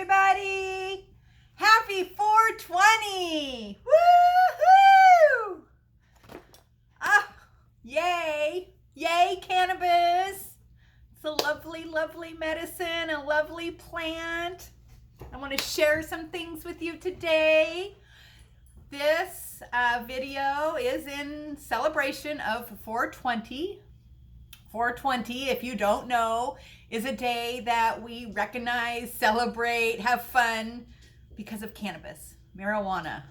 everybody! Happy 420! Woohoo! Ah, yay! Yay, cannabis! It's a lovely, lovely medicine, a lovely plant. I want to share some things with you today. This video is in celebration of 420. 420, if you don't know, is a day that we recognize, celebrate, have fun because of cannabis, marijuana,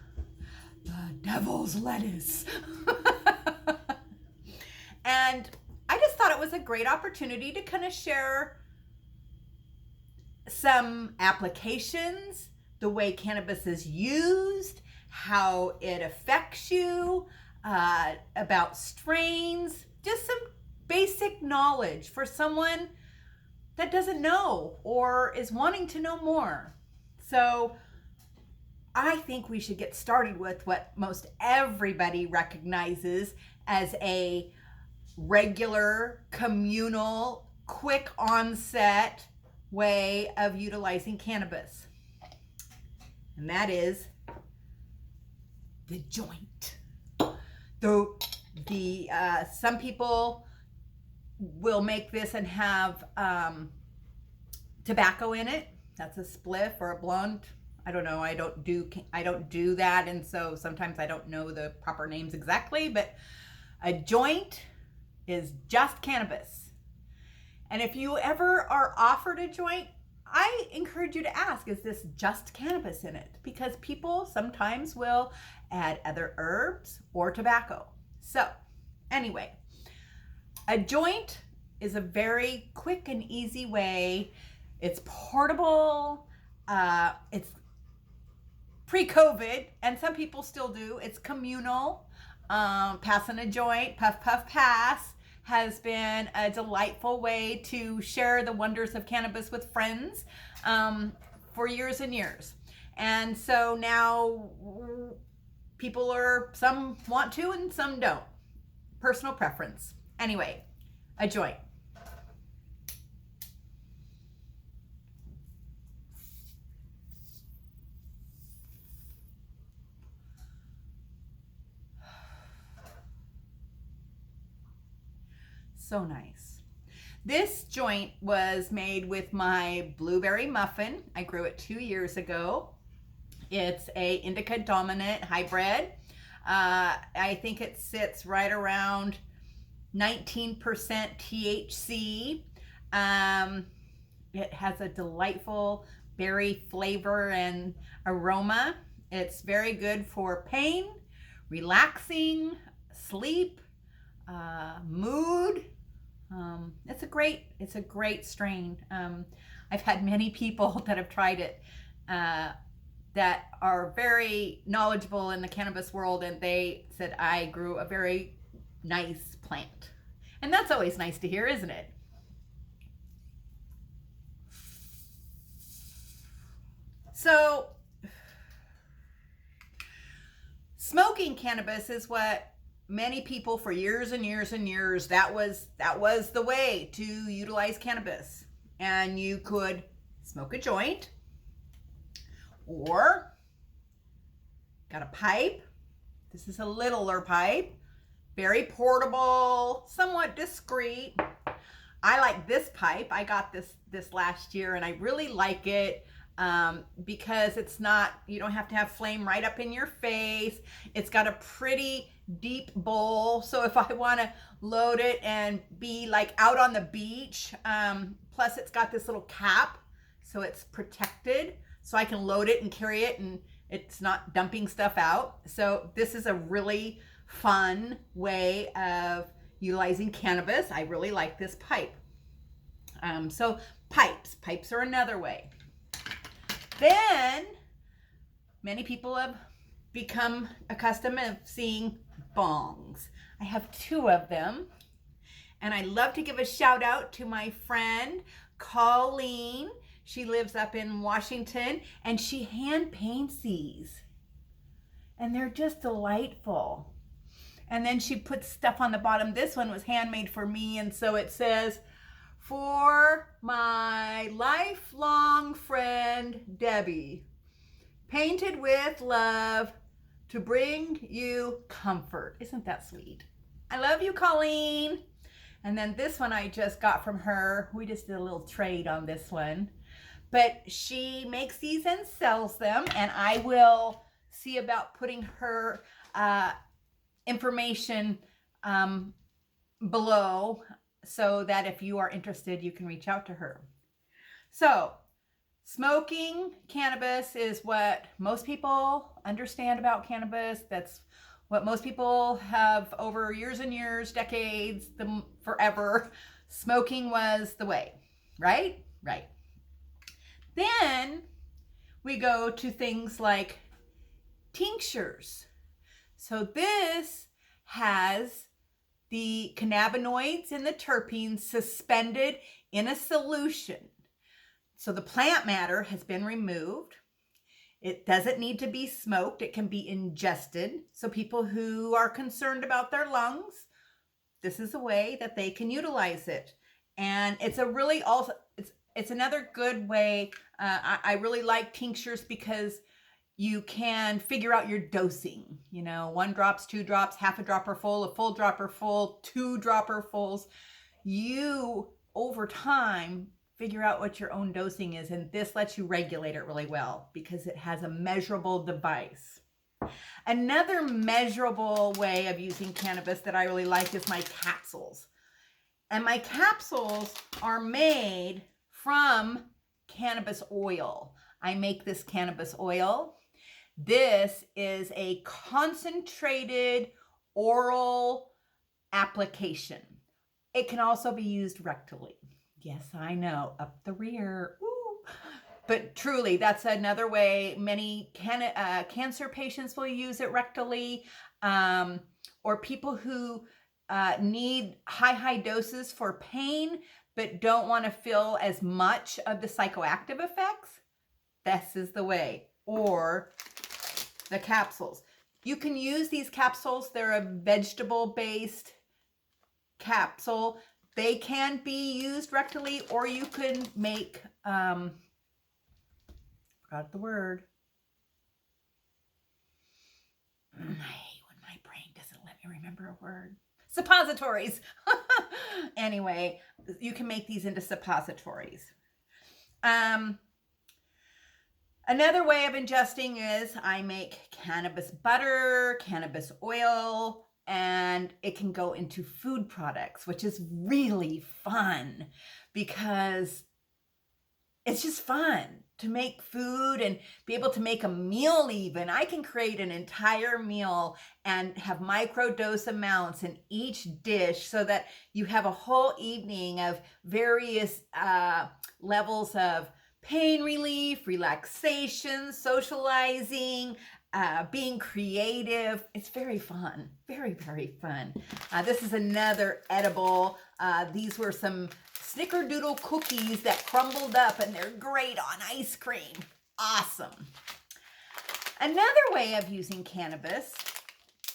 the devil's lettuce. And I just thought it was a great opportunity to kind of share some applications, the way cannabis is used, how it affects you, about strains, just some basic knowledge for someone that doesn't know or is wanting to know more. So I think we should get started with what most everybody recognizes as a regular, communal, quick onset way of utilizing cannabis. And that is the joint. Some people will make this and have tobacco in it. That's a spliff or a blunt. I don't know. I don't do that, and so sometimes I don't know the proper names exactly. But a joint is just cannabis. And if you ever are offered a joint, I encourage you to ask, is this just cannabis in it? Because people sometimes will add other herbs or tobacco. So anyway, a joint is a very quick and easy way. It's portable. It's pre-COVID, and some people still do. It's communal. Passing a joint, puff, puff, pass, has been a delightful way to share the wonders of cannabis with friends for years and years. And so now some want to and some don't. Personal preference. Anyway, a joint. So nice. This joint was made with my blueberry muffin. I grew it 2 years ago. It's a indica dominant hybrid. I think it sits right around 19% THC. It has a delightful berry flavor and aroma. It's very good for pain, relaxing, sleep, mood. It's a great strain. I've had many people that have tried it that are very knowledgeable in the cannabis world, and they said, I grew a very nice plant. And that's always nice to hear, isn't it? So smoking cannabis is what many people for years and years and years, that was the way to utilize cannabis. And you could smoke a joint, or got a pipe. This is a littler pipe, very portable, somewhat discreet. I like this pipe. I got this last year, and I really like it because it's not, you don't have to have flame right up in your face. It's got a pretty deep bowl, so if I want to load it and be like out on the beach, plus it's got this little cap, so it's protected, so I can load it and carry it, and it's not dumping stuff out. So this is a really fun way of utilizing cannabis. I really like this pipe. So pipes are another way. Then many people have become accustomed of seeing bongs. I have 2 of them, and I love to give a shout out to my friend Colleen. She lives up in Washington, and she hand paints these, and they're just delightful. And then she puts stuff on the bottom. This one was handmade for me, and so it says for my lifelong friend, Debbie. Painted with love to bring you comfort. Isn't that sweet? I love you, Colleen. And then this one I just got from her. We just did a little trade on this one. But she makes these and sells them, and I will see about putting her information below so that if you are interested, you can reach out to her. So, smoking cannabis is what most people understand about cannabis. That's what most people have over years and years, decades, forever. Smoking was the way, right? Right. Then we go to things like tinctures. So this has the cannabinoids and the terpenes suspended in a solution. So the plant matter has been removed. It doesn't need to be smoked. It can be ingested. So people who are concerned about their lungs, this is a way that they can utilize it. And it's a really also, it's another good way. I really like tinctures because you can figure out your dosing. You know, 1 drops, 2 drops, half a dropper full, a full dropper full, 2 dropper fulls. You, over time, figure out what your own dosing is, and this lets you regulate it really well because it has a measurable device. Another measurable way of using cannabis that I really like is my capsules. And my capsules are made from cannabis oil. I make this cannabis oil. This is a concentrated oral application. It can also be used rectally. Yes, I know, up the rear. Ooh. But truly, that's another way. Many cancer patients will use it rectally, or people who need high doses for pain, but don't want to feel as much of the psychoactive effects. This is the way. Or the capsules. You can use these capsules. They're a vegetable-based capsule. They can be used rectally, or you can make, forgot the word. I hate when my brain doesn't let me remember a word. Suppositories. Anyway, you can make these into suppositories. Another way of ingesting is I make cannabis butter, cannabis oil, and it can go into food products, which is really fun because it's just fun to make food and be able to make a meal even. I can create an entire meal and have microdose amounts in each dish so that you have a whole evening of various levels of pain relief, relaxation, socializing, being creative. It's very fun. Very, very fun. This is another edible. These were some snickerdoodle cookies that crumbled up, and they're great on ice cream. Awesome. Another way of using cannabis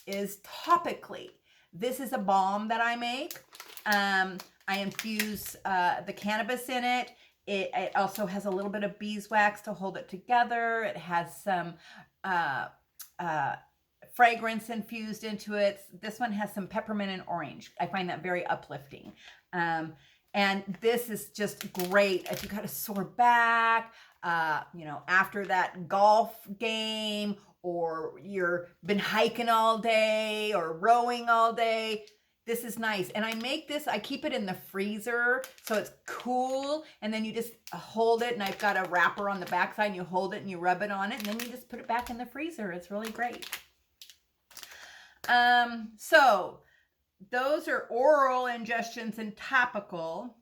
is topically. This is a balm that I make. I infuse the cannabis in it. It also has a little bit of beeswax to hold it together. It has some fragrance infused into it. This one has some peppermint and orange. I find that very uplifting. And this is just great if you got a sore back, after that golf game, or you're been hiking all day or rowing all day. This is nice. And I make this, I keep it in the freezer so it's cool. And then you just hold it, and I've got a wrapper on the backside, and you hold it and you rub it on it, and then you just put it back in the freezer. It's really great. So those are oral ingestions and topical.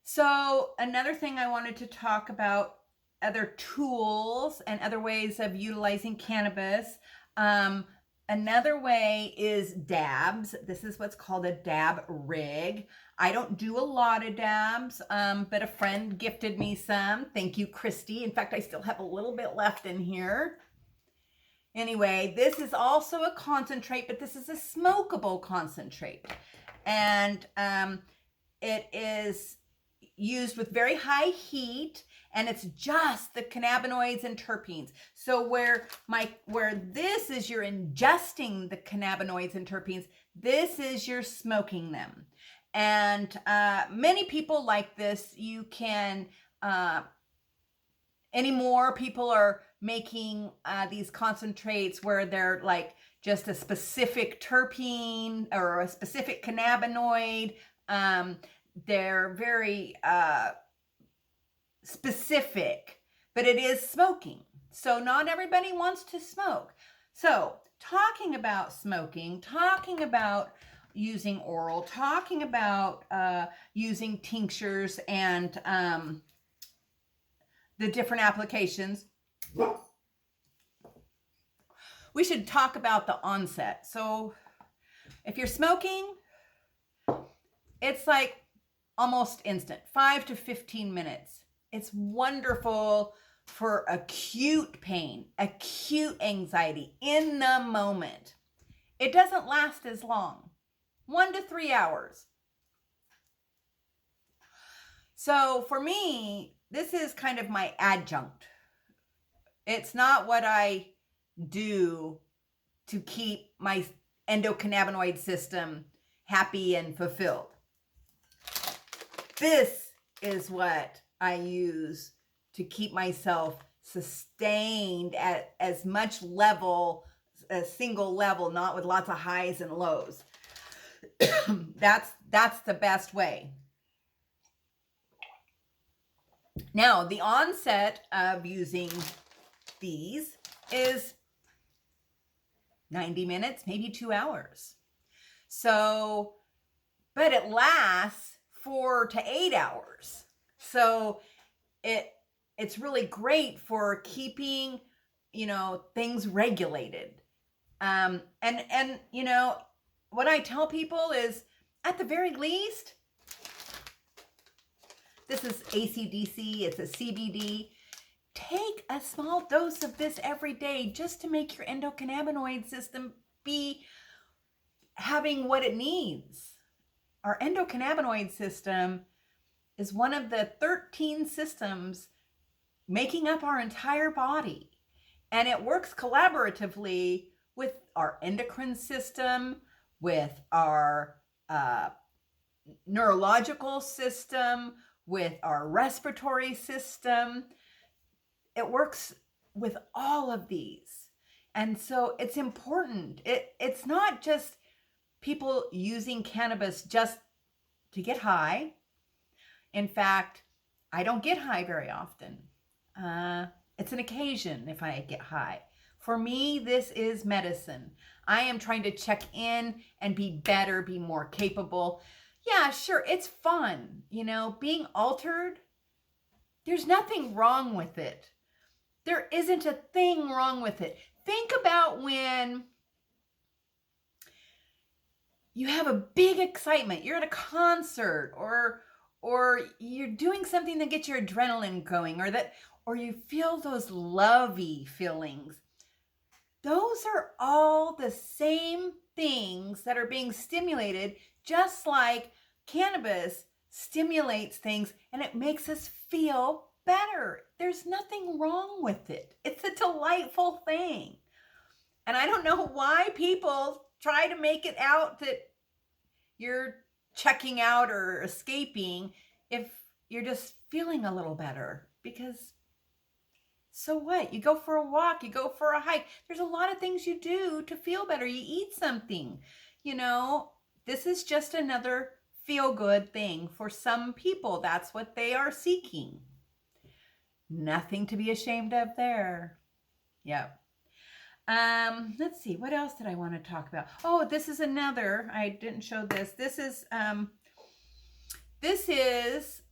So another thing I wanted to talk about, other tools and other ways of utilizing cannabis. Another way is dabs. This is what's called a dab rig. I don't do a lot of dabs, but a friend gifted me some. Thank you, Christy. In fact, I still have a little bit left in here. Anyway, this is also a concentrate, but this is a smokable concentrate. And it is used with very high heat, and it's just the cannabinoids and terpenes. So where this is you're ingesting the cannabinoids and terpenes, this is you're smoking them. And many people like this. You can anymore people are making these concentrates where they're like just a specific terpene or a specific cannabinoid. They're very specific, but it is smoking. So not everybody wants to smoke. So talking about smoking, talking about using oral, talking about using tinctures and the different applications, we should talk about the onset. So if you're smoking, it's like almost instant, 5 to 15 minutes. It's wonderful for acute pain, acute anxiety in the moment. It doesn't last as long, 1 to 3 hours. So for me, this is kind of my adjunct. It's not what I do to keep my endocannabinoid system happy and fulfilled. This is what I use to keep myself sustained at as much level, a single level, not with lots of highs and lows. That's the best way. Now, the onset of using these is 90 minutes, maybe 2 hours. So, but it lasts 4 to 8 hours. So it's really great for keeping, things regulated. And what I tell people is, at the very least, this is ACDC, it's a CBD. Take a small dose of this every day just to make your endocannabinoid system be having what it needs. Our endocannabinoid system is one of the 13 systems making up our entire body. And it works collaboratively with our endocrine system, with our neurological system, with our respiratory system. It works with all of these. And so it's important. It's not just people using cannabis just to get high. In fact, I don't get high very often. It's an occasion if I get high. For me, this is medicine. I am trying to check in and be better, be more capable. Yeah, sure, it's fun. Being altered, there's nothing wrong with it. There isn't a thing wrong with it. Think about when you have a big excitement. You're at a concert or you're doing something that gets your adrenaline going, or you feel those lovey feelings. Those are all the same things that are being stimulated, just like cannabis stimulates things and it makes us feel better. There's nothing wrong with it. It's a delightful thing. And I don't know why people try to make it out that you're checking out or escaping if you're just feeling a little better. Because so what? You go for a walk, you go for a hike. There's a lot of things you do to feel better. You eat something. This is just another feel-good thing for some people. That's what they are seeking. Nothing to be ashamed of there. Yep. Let's see, what else did I want to talk about? Oh, this is another, I didn't show this. This is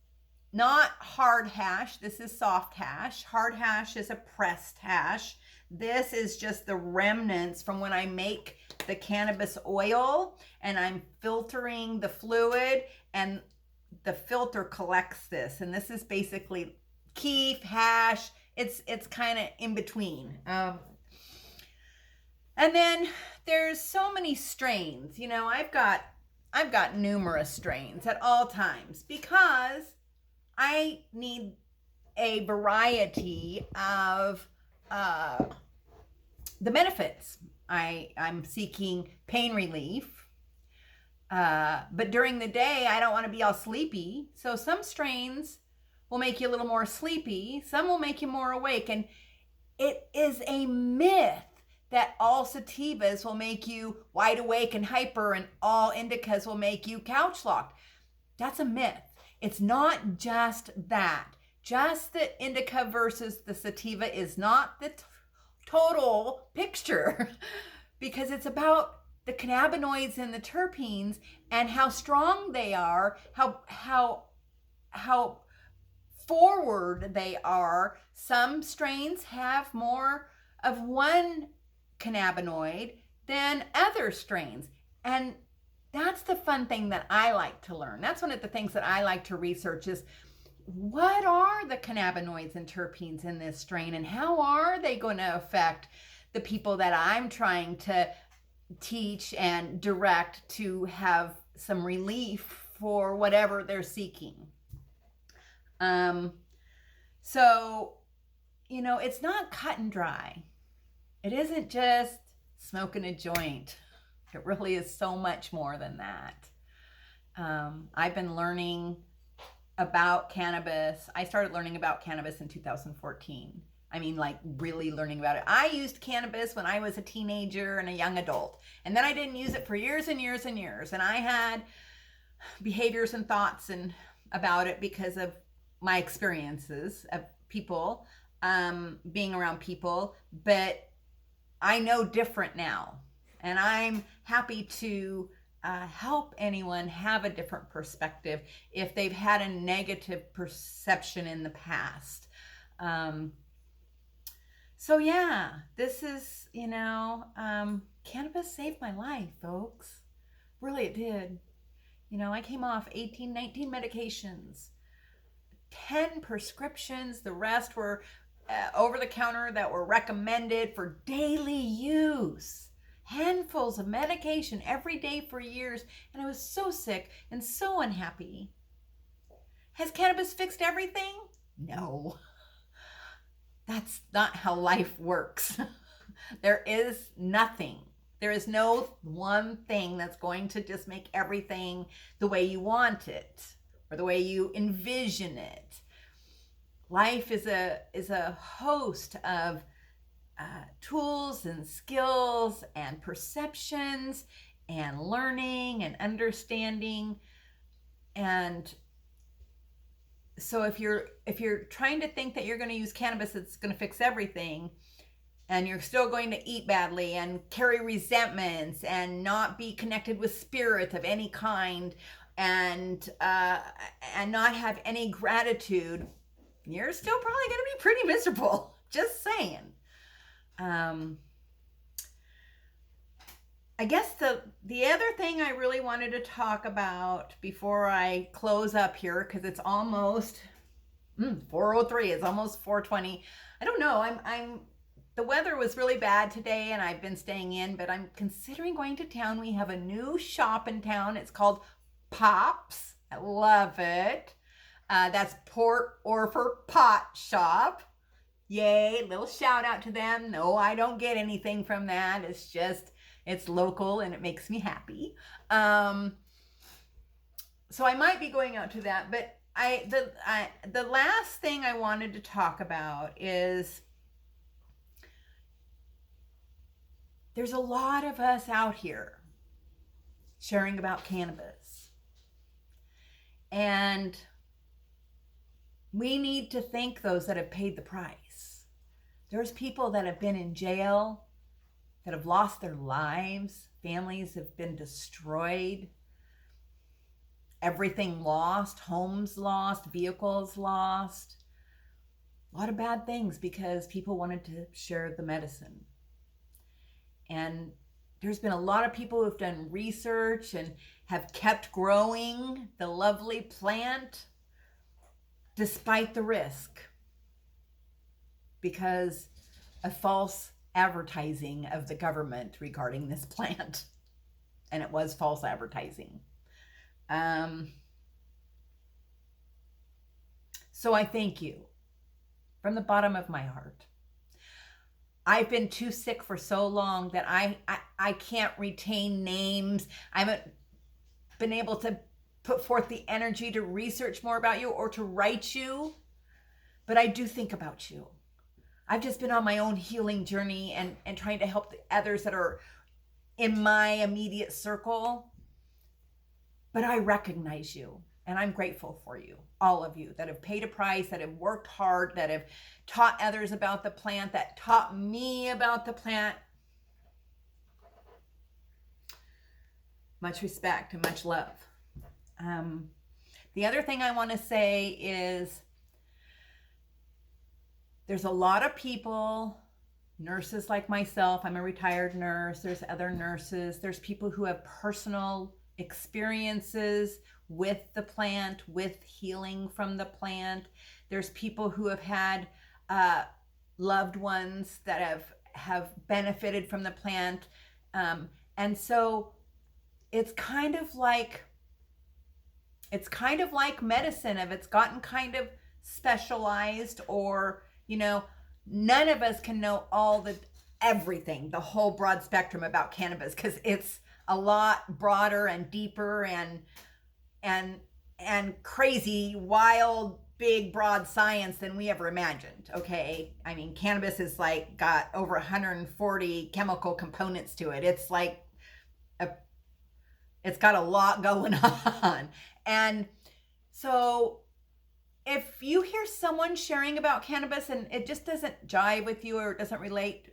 not hard hash. This is soft hash. Hard hash is a pressed hash. This is just the remnants from when I make the cannabis oil and I'm filtering the fluid, and the filter collects this. And this is basically keef, hash. It's kind of in between. And then there's so many strains. I've got I've got numerous strains at all times because I need a variety of the benefits. I'm seeking pain relief, but during the day, I don't want to be all sleepy. So some strains will make you a little more sleepy. Some will make you more awake. And it is a myth that all sativas will make you wide awake and hyper and all indicas will make you couch locked. That's a myth. It's not just that. Just the indica versus the sativa is not the total picture because it's about the cannabinoids and the terpenes and how strong they are, how forward they are. Some strains have more of one cannabinoid than other strains, and that's the fun thing that I like to learn. That's one of the things that I like to research is what are the cannabinoids and terpenes in this strain and how are they going to affect the people that I'm trying to teach and direct to have some relief for whatever they're seeking. So, you know, it's not cut and dry. It isn't just smoking a joint. It really is so much more than that. I've been learning about cannabis. I started learning about cannabis in 2014. I mean, like really learning about it. I used cannabis when I was a teenager and a young adult. And then I didn't use it for years and years and years. And I had behaviors and thoughts and about it because of my experiences of people, being around people. But I know different now. And I'm happy to help anyone have a different perspective if they've had a negative perception in the past. So yeah, this is, you know, cannabis saved my life, folks. Really, it did. You know, I came off 18, 19 medications, 10 prescriptions. The rest were over the counter that were recommended for daily use. Handfuls of medication every day for years. And I was so sick and so unhappy. Has cannabis fixed everything? No. That's not how life works. There is nothing. There is no one thing that's going to just make everything the way you want it or the way you envision it. Life is a host of tools and skills and perceptions and learning and understanding. And so if you're trying to think that you're going to use cannabis that's going to fix everything, and you're still going to eat badly and carry resentments and not be connected with spirit of any kind and not have any gratitude, you're still probably going to be pretty miserable. Just saying. I guess the other thing I really wanted to talk about before I close up here, because it's almost 4:03, it's almost 4:20. I don't know. I'm the weather was really bad today and I've been staying in, but I'm considering going to town. We have a new shop in town. It's called Pops. I love it. That's Port Orford Pot Shop. Yay, little shout out to them. No, I don't get anything from that. It's just, it's local and it makes me happy. So I might be going out to that, but the last thing I wanted to talk about is there's a lot of us out here sharing about cannabis. And we need to thank those that have paid the price. There's people that have been in jail, that have lost their lives. Families have been destroyed. Everything lost, homes lost, vehicles lost. A lot of bad things because people wanted to share the medicine. And there's been a lot of people who've done research and have kept growing the lovely plant despite the risk because of false advertising of the government regarding this plant. And it was false advertising. So I thank you from the bottom of my heart. I've been too sick for so long that I can't retain names. I haven't been able to put forth the energy to research more about you or to write you, but I do think about you. I've just been on my own healing journey and trying to help the others that are in my immediate circle. But I recognize you, and I'm grateful for you, all of you that have paid a price, that have worked hard, that have taught others about the plant, that taught me about the plant. Much respect and much love. The other thing I want to say is there's a lot of people, nurses like myself, I'm a retired nurse, there's other nurses, there's people who have personal experiences with the plant, with healing from the plant. There's people who have had loved ones that have benefited from the plant. And so it's kind of like medicine. If it's gotten kind of specialized, or, none of us can know everything, the whole broad spectrum about cannabis, because it's a lot broader and deeper and crazy, wild, big, broad science than we ever imagined. Okay. I mean, cannabis is got over 140 chemical components to it. It's it's got a lot going on. And so if you hear someone sharing about cannabis and it just doesn't jive with you, or it doesn't relate,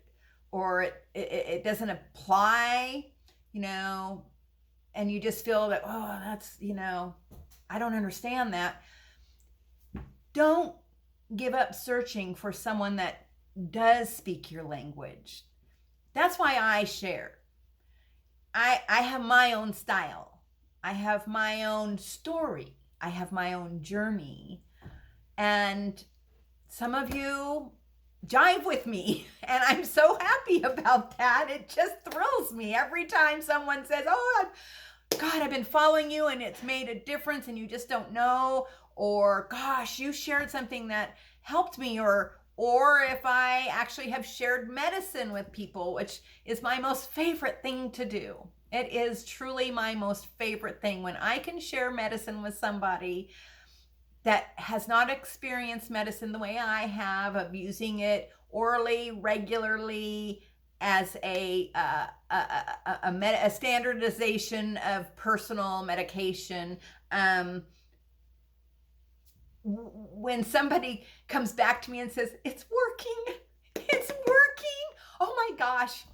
or it doesn't apply, and you just feel that, oh, that's, I don't understand that. Don't give up searching for someone that does speak your language. That's why I share. I have my own style. I have my own story. I have my own journey. And some of you jive with me, and I'm so happy about that. It just thrills me every time someone says, oh, God, I've been following you and it's made a difference and you just don't know, or gosh, you shared something that helped me, or if I actually have shared medicine with people, which is my most favorite thing to do. It is truly my most favorite thing when I can share medicine with somebody that has not experienced medicine the way I have, of using it orally, regularly, as a standardization of personal medication. When somebody comes back to me and says, it's working, oh my gosh,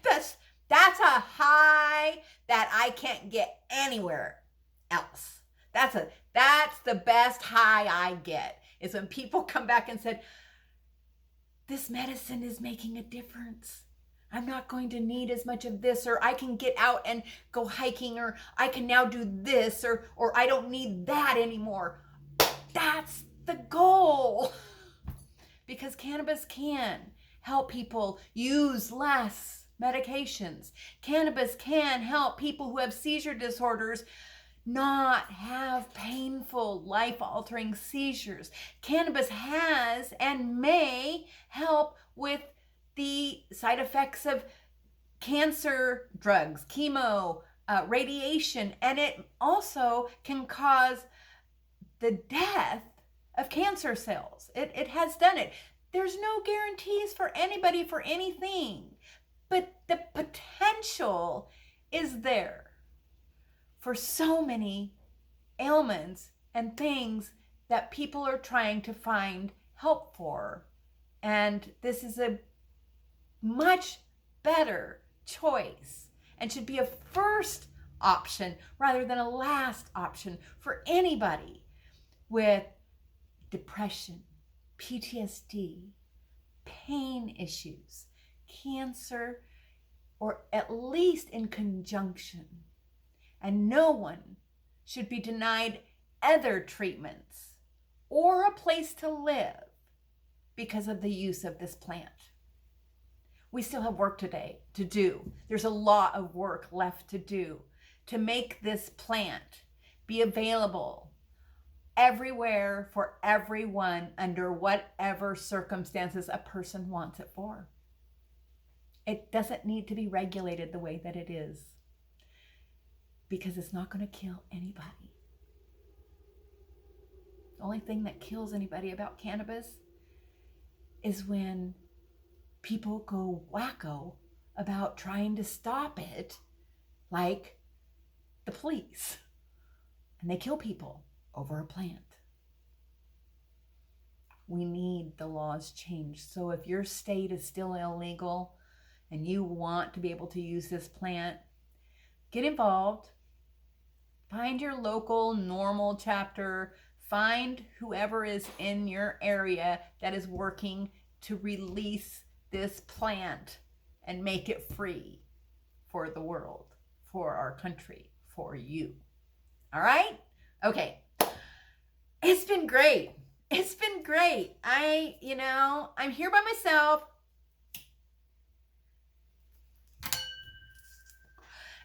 that's a high that I can't get anywhere else. That's the best high I get, is when people come back and said, this medicine is making a difference. I'm not going to need as much of this, or I can get out and go hiking, or I can now do this, or I don't need that anymore. That's the goal. Because cannabis can help people use less medications. Cannabis can help people who have seizure disorders not have painful, life-altering seizures. Cannabis has and may help with the side effects of cancer drugs, chemo, radiation, and it also can cause the death of cancer cells. It has done it. There's no guarantees for anybody for anything, but the potential is there for so many ailments and things that people are trying to find help for. And this is a much better choice and should be a first option rather than a last option for anybody with depression, PTSD, pain issues, cancer, or at least in conjunction. And no one should be denied other treatments or a place to live because of the use of this plant. We still have work today to do. There's a lot of work left to do to make this plant be available everywhere for everyone under whatever circumstances a person wants it for. It doesn't need to be regulated the way that it is, because it's not going to kill anybody. The only thing that kills anybody about cannabis is when people go wacko about trying to stop it, like the police, and they kill people over a plant. We need the laws changed. So if your state is still illegal and you want to be able to use this plant, get involved. Find your local normal chapter. Find whoever is in your area that is working to release this plant and make it free for the world, for our country, for you. All right? Okay. It's been great. It's been great. I'm here by myself.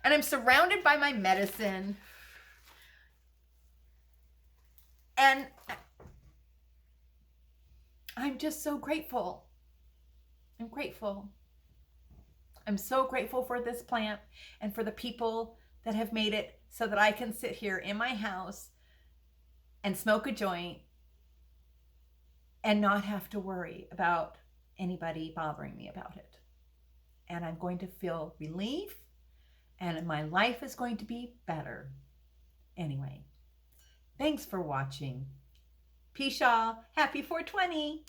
And I'm surrounded by my medicine. And I'm just so grateful. I'm grateful. I'm so grateful for this plant and for the people that have made it so that I can sit here in my house and smoke a joint and not have to worry about anybody bothering me about it. And I'm going to feel relief, and my life is going to be better. Anyway, thanks for watching. Peace, y'all. Happy 420.